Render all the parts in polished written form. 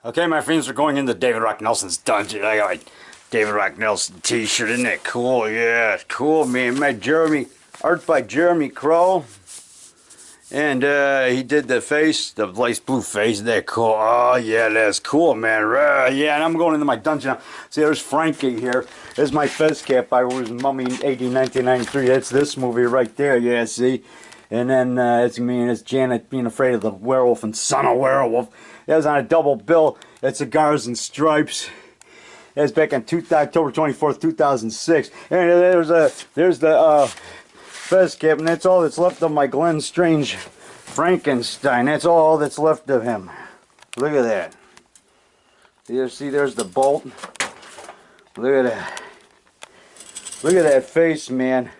Okay, my friends, we're going into David Rock Nelson's dungeon. I got my David Rock Nelson t-shirt. Isn't that cool? Yeah, it's cool, man. Art by Jeremy Crow. And he did the face, the light blue face. Isn't that cool? Oh, yeah, that's cool, man. Yeah, and I'm going into my dungeon now. See, there's Frankie here. There's my fez cap I was Mummy 1993. That's this movie right there. Yeah, see? And then it's me and it's Janet being afraid of the werewolf and Son of Werewolf. That was on a double bill at Cigars and Stripes. That was back on October 24th, 2006. And there's the fez cap, and that's all that's left of my Glenn Strange Frankenstein. That's all that's left of him. Look at that. You see, there's the bolt. Look at that. Look at that face, man.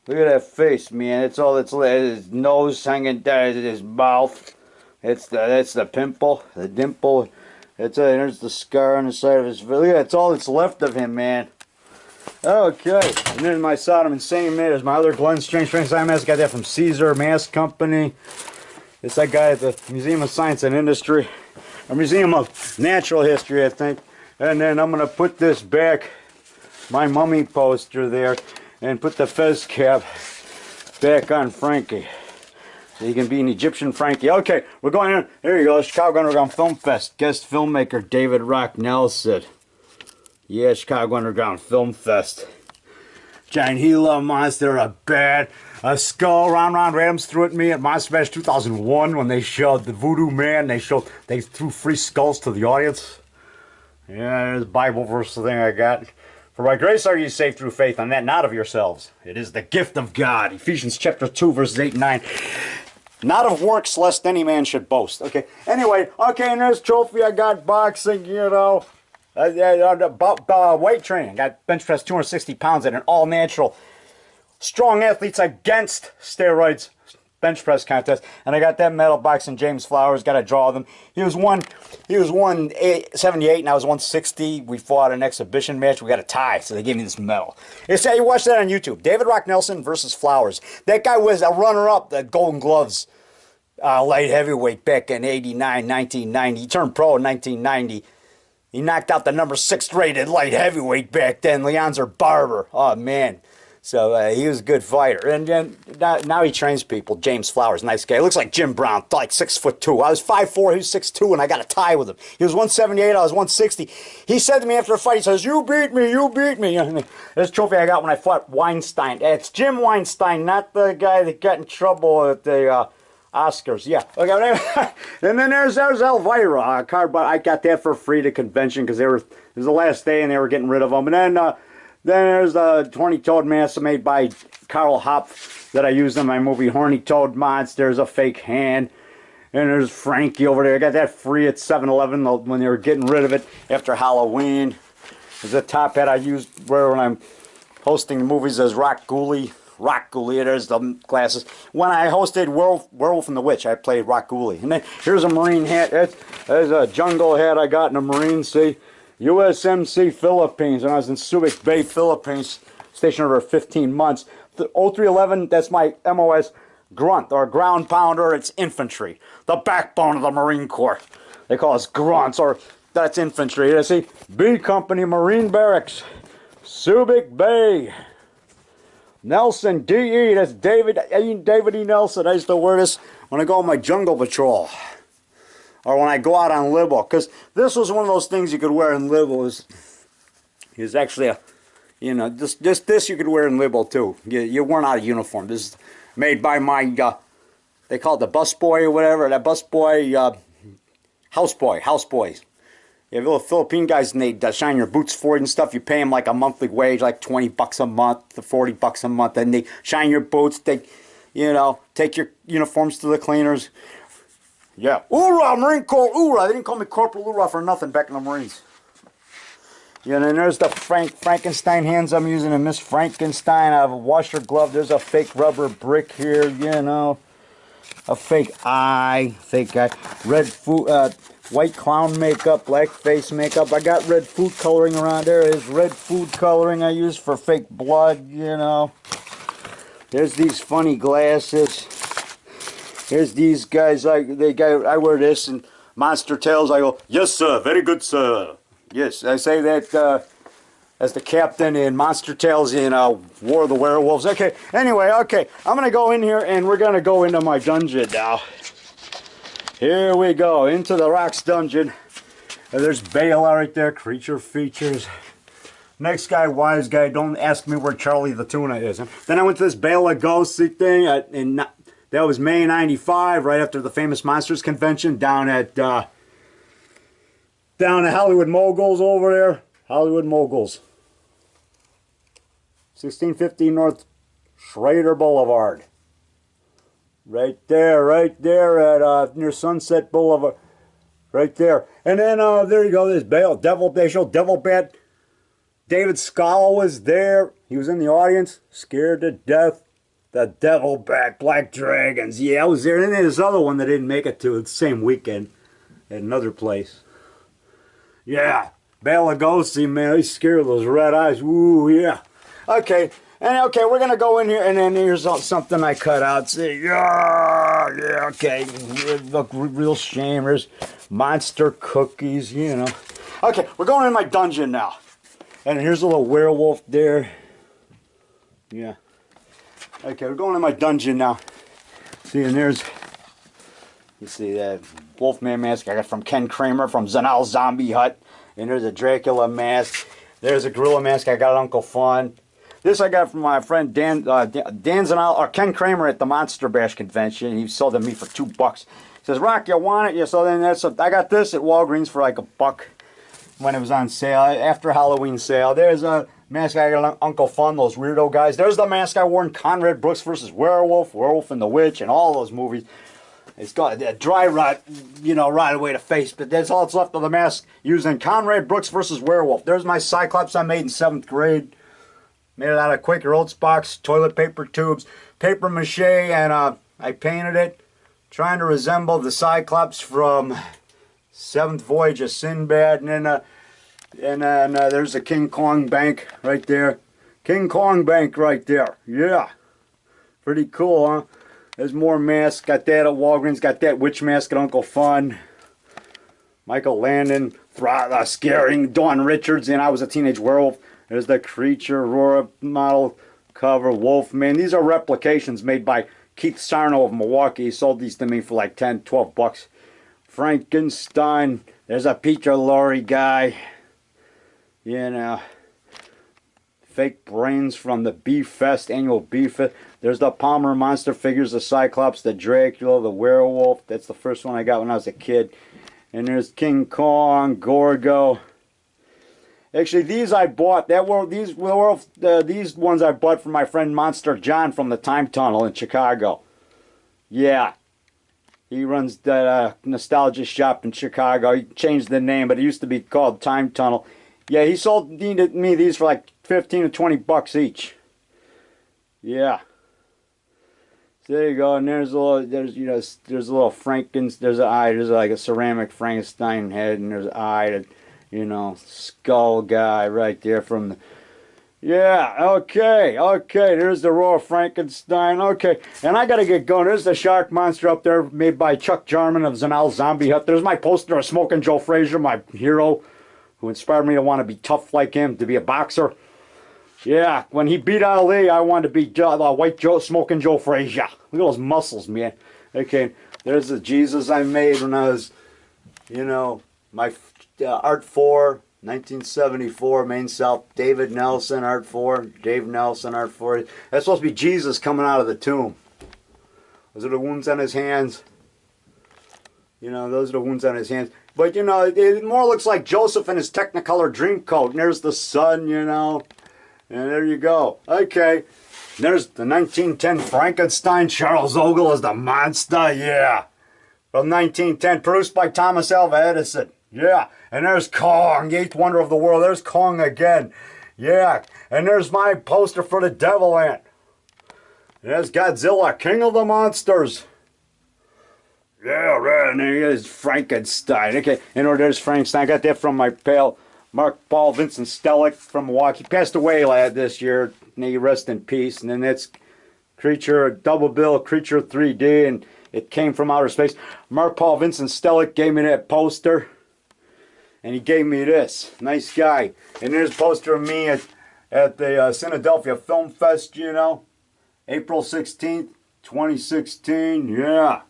Look at that face, man. It's all that's left. His nose hanging down, his mouth. That's the pimple, the dimple. There's the scar on the side of his. Look at that. It's all that's left of him, man. Okay, and then my Sodom Insane Man is my other Glenn Strange Frankenstein mask. Got that from Caesar Mask Company. It's that guy at the Museum of Science and Industry, or Museum of Natural History, I think. And then I'm gonna put this back, my mummy poster there, and put the fez cap back on Frankie. So he can be an Egyptian Frankie. Okay, we're going in. Here you go, Chicago Underground Film Fest. Guest filmmaker David Rock Nelson. Yeah, Chicago Underground Film Fest. Giant Gila monster, a skull. Ron Adams threw at me at Monster Bash 2001 when they showed the Voodoo Man. They threw free skulls to the audience. Yeah, there's a Bible verse thing I got. For by grace are you saved through faith, and that not of yourselves. It is the gift of God. Ephesians chapter 2, verses 8 and 9. Not of works, lest any man should boast. Okay, anyway, okay, and there's trophy. I got boxing, you know. Weight training. Got bench press 260 pounds at an all-natural strong athletes against steroids bench press contest, and I got that medal boxing. James Flowers, got to draw them. He was 178 and I was 160. We fought an exhibition match. We got a tie, so they gave me this medal. You watch that on YouTube. David Rock Nelson versus Flowers. That guy was a runner-up, the Golden Gloves light heavyweight back in 89, 1990. He turned pro in 1990. He knocked out the number 6 rated light heavyweight back then, Leonzer Barber. Oh, man. So he was a good fighter. And then now he trains people. James Flowers, nice guy. He looks like Jim Brown, like 6'2". I was 5'4", he was 6'2", and I got a tie with him. He was 178, I was 160. He said to me after a fight, he says, "You beat me, you beat me." This trophy I got when I fought Weinstein. It's Jim Weinstein, not the guy that got in trouble at the Oscars. Yeah. Okay. And then there's Elvira, a card, but I got that for free to convention because it was the last day and they were getting rid of them. And then there's the Horny Toad mask made by Carl Hopf that I used in my movie Horny Toad Monster. There's a fake hand. And there's Frankie over there. I got that free at 7-Eleven when they were getting rid of it after Halloween. There's a top hat I used when I'm hosting movies as Rock Ghoulie. There's the glasses. When I hosted Werewolf and the Witch, I played Rock Ghoulie. And then here's a Marine hat. There's a jungle hat I got in the Marine Sea. USMC Philippines, when I was in Subic Bay, Philippines, stationed over 15 months. The 0311, that's my MOS grunt, or ground pounder. It's infantry, the backbone of the Marine Corps. They call us grunts, or that's infantry. You see, B Company Marine Barracks, Subic Bay. Nelson D.E., that's David E. Nelson. I used to wear this when I go on my jungle patrol. Or when I go out on Libel, because this was one of those things you could wear in Libel. Is actually a, you know, this you could wear in Libel too. You weren't out of uniform. This is made by my, they call it the busboy or whatever. That busboy, houseboys. You have little Philippine guys and they shine your boots for you and stuff. You pay them like a monthly wage, like $20 a month to $40 a month, and they shine your boots. They, you know, take your uniforms to the cleaners. Yeah. Hoorah, Marine Corps, hoorah. They didn't call me Corporal Hoorah for nothing back in the Marines. Yeah, and then there's the Frankenstein hands I'm using in Miss Frankenstein. I have a washer glove. There's a fake rubber brick here, you know. A fake eye. Red food, white clown makeup, black face makeup. I got red food coloring around there. There's red food coloring I use for fake blood, you know. There's these funny glasses. Here's these guys. I wear this, and Monster Tales, I go, yes, sir, very good, sir. Yes, I say that as the captain in Monster Tales in War of the Werewolves. Okay, anyway, okay, I'm going to go in here and we're going to go into my dungeon now. Here we go, into the Rocks dungeon. And there's Bale right there, creature features. Next guy, wise guy, don't ask me where Charlie the Tuna is. Then I went to this Bale of Ghosty thing, that was May 95, right after the famous Monsters Convention, down at Hollywood Moguls over there. Hollywood Moguls. 1650 North Schrader Boulevard. Right there at near Sunset Boulevard. Right there. And then there you go, there's Bale, they showed Devil Bat. David Scull was there. He was in the audience, scared to death. The Devil Bat, Black Dragons. Yeah, I was there. And then there's other one that didn't make it to the same weekend at another place. Yeah, Bela Lugosi, man, he's scared of those red eyes. Ooh, yeah. Okay, and okay, we're gonna go in here, and then here's something I cut out. See, yeah, okay, look, real shame. There's monster cookies, you know. Okay, we're going in my dungeon now, and here's a little werewolf there. Yeah. Okay, we're going in my dungeon now. See, and there's, you see that Wolfman mask I got from Ken Kramer from Zanal Zombie Hut, and there's a Dracula mask. There's a gorilla mask I got at Uncle Fun. This I got from my friend Dan Zanal, or Ken Kramer at the Monster Bash convention. He sold it to me for $2. He says, Rock, you want it? Yeah, so then I got this at Walgreens for like $1 when it was on sale, after Halloween sale. There's a mask I got at Uncle Fun, those weirdo guys. There's the mask I wore in Conrad Brooks vs. Werewolf, Werewolf and the Witch, and all those movies. It's got a dry rot, you know, right away to face, but that's all that's left of the mask using Conrad Brooks vs. Werewolf. There's my Cyclops I made in 7th grade. Made it out of Quaker Oats box, toilet paper tubes, paper mache, and I painted it, trying to resemble the Cyclops from 7th Voyage of Sinbad. And then there's the King Kong Bank right there. King Kong Bank right there. Yeah. Pretty cool, huh? There's more masks. Got that at Walgreens. Got that witch mask at Uncle Fun. Michael Landon, scaring Dawn Richards, and I was a teenage werewolf. There's the Creature, Aurora model cover, Wolfman. These are replications made by Keith Sarno of Milwaukee. He sold these to me for like $10, $12. Frankenstein. There's a Peter Lorre guy. You know. Fake brains from the Beef Fest, annual Beef Fest. There's the Palmer monster figures, the Cyclops, the Dracula, the Werewolf. That's the first one I got when I was a kid. And there's King Kong, Gorgo. Actually, these I bought. These ones I bought from my friend Monster John from the Time Tunnel in Chicago. Yeah, he runs the nostalgia shop in Chicago. He changed the name, but it used to be called Time Tunnel. Yeah, he sold me these for like $15 to $20 each. Yeah. So there you go, and there's a little, there's a little there's an eye, there's like a ceramic Frankenstein head, and there's an eye that, you know, skull guy right there from the, yeah, okay, there's the Royal Frankenstein, okay, and I gotta get going. There's the shark monster up there made by Chuck Jarman of Zanal Zombie Hut. There's my poster of Smoking Joe Frazier, my hero, who inspired me to want to be tough like him, to be a boxer. Yeah, when he beat Ali, I wanted to be White Joe, Smoking Joe Frazier. Look at those muscles, man. Okay, there's the Jesus I made when I was, you know, my Art 4, 1974, Main South, David Nelson, Art 4, Dave Nelson, Art 4. That's supposed to be Jesus coming out of the tomb. Those are the wounds on his hands. You know, those are the wounds on his hands. But, you know, it more looks like Joseph in his Technicolor dream coat. And there's the sun, you know. And there you go. Okay. There's the 1910 Frankenstein. Charles Ogle as the monster. Yeah. From 1910. Produced by Thomas Alva Edison. Yeah. And there's Kong, the 8th wonder of the world. There's Kong again. Yeah. And there's my poster for the Devil Ant. There's Godzilla, King of the Monsters. Yeah, right. And there's Frankenstein. Okay. And there's Frankenstein. I got that from my pal Mark Paul Vincent Stellick from Milwaukee. He passed away this year. May he rest in peace. And then that's Creature, Double Bill, Creature 3D. And It came from outer space. Mark Paul Vincent Stellick gave me that poster. And he gave me this. Nice guy. And there's a poster of me at the Philadelphia Film Fest, you know. April 16th, 2016. Yeah.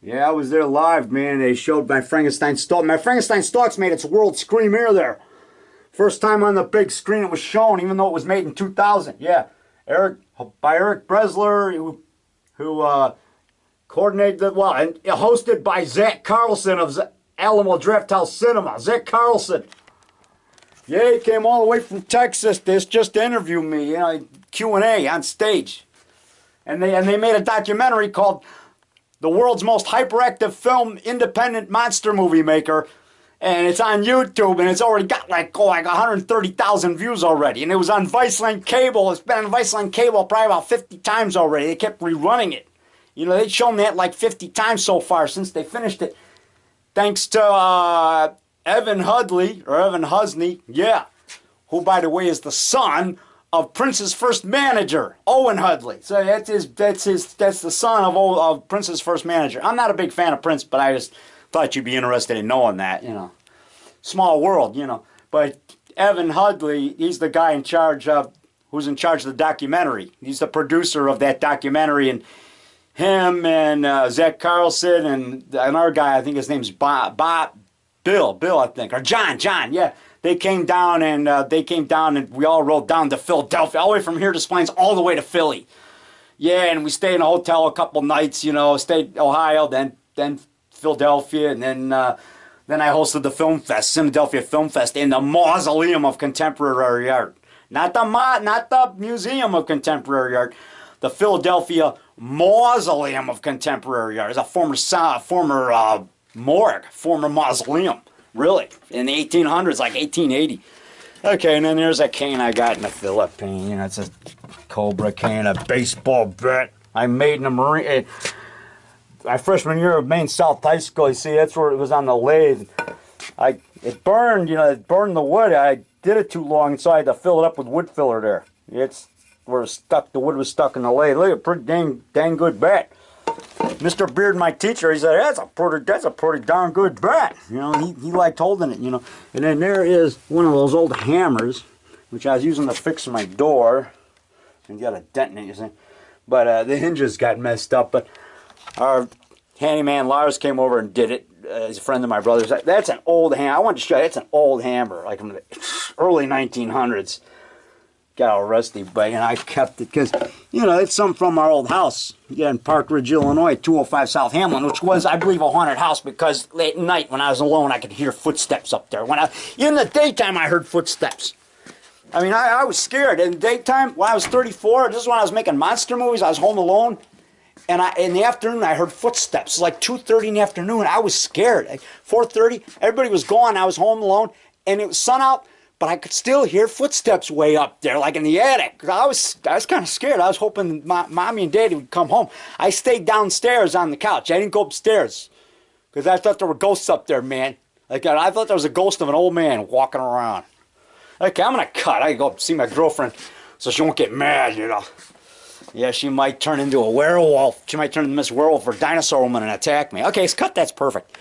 Yeah, I was there live, man. They showed my Frankenstein Stalk. My Frankenstein Stalk's made its world premiere there. First time on the big screen it was shown, even though it was made in 2000. Yeah. By Eric Bresler, who coordinated the, well, and hosted by Zach Carlson of Alamo Drafthouse Cinema. Zach Carlson. Yeah, he came all the way from Texas just to interview me, you know, Q&A on stage. And they made a documentary called The World's Most Hyperactive Film Independent Monster Movie Maker. And it's on YouTube, and it's already got like 130,000 views already. And it was on Viceland Cable. It's been on Viceland Cable probably about 50 times already. They kept rerunning it. You know, they've shown that like 50 times so far since they finished it. Thanks to Evan Husney, yeah, who, by the way, is the son of Prince's first manager, Owen Hudley. So that's the son of Prince's first manager. I'm not a big fan of Prince, but I just thought you'd be interested in knowing that, you know. Small world, you know. But Evan Hudley, he's the guy in charge of, who's in charge of the documentary. He's the producer of that documentary, and him and Zach Carlson and another guy, I think his name's Bill, I think, or John, yeah. They came down and we all rode down to Philadelphia, all the way from here to Splains, all the way to Philly. Yeah, and we stayed in a hotel a couple nights, you know, stayed Ohio, then Philadelphia, and then I hosted the film fest, Philadelphia Film Fest, in the Mausoleum of Contemporary Art. Not the Museum of Contemporary Art, the Philadelphia Mausoleum of Contemporary Art. It's a former morgue, former mausoleum, really, in the 1800s, like 1880. Okay, and then there's a cane I got in the Philippines. You know, it's a Cobra cane, a baseball bat I made in the Marine. My freshman year of Maine South High School, you see, that's where it was on the lathe. It burned, you know, it burned the wood. I did it too long, so I had to fill it up with wood filler there. It's where the wood was stuck in the lathe. Look, a pretty dang good bat. Mr. Beard, my teacher, he said, that's a pretty darn good bat. You know, he liked holding it, you know. And then there is one of those old hammers, which I was using to fix my door. And got a dent in it, you see. But the hinges got messed up. But our handyman Lars came over and did it. He's a friend of my brother's. That's an old hammer. I wanted to show you. It's an old hammer, like from the early 1900s. Got all rusty, but, you know, I kept it because, you know, it's something from our old house. Yeah, in Park Ridge, Illinois, 205 South Hamlin, which was, I believe, a haunted house because late at night when I was alone, I could hear footsteps up there. In the daytime, I heard footsteps. I mean, I was scared. In the daytime, when I was 34, this is when I was making monster movies. I was home alone. And in the afternoon, I heard footsteps. It was like 2:30 in the afternoon. I was scared. Like 4:30, everybody was gone. I was home alone. And it was sun out, but I could still hear footsteps way up there, like in the attic. I was kind of scared. I was hoping Mommy and Daddy would come home. I stayed downstairs on the couch. I didn't go upstairs because I thought there were ghosts up there, man. Like, I thought there was a ghost of an old man walking around. Okay, I'm going to cut. I go up see my girlfriend so she won't get mad, you know. Yeah, she might turn into a werewolf. She might turn into Miss Werewolf or Dinosaur Woman and attack me. Okay, it's cut. That's perfect.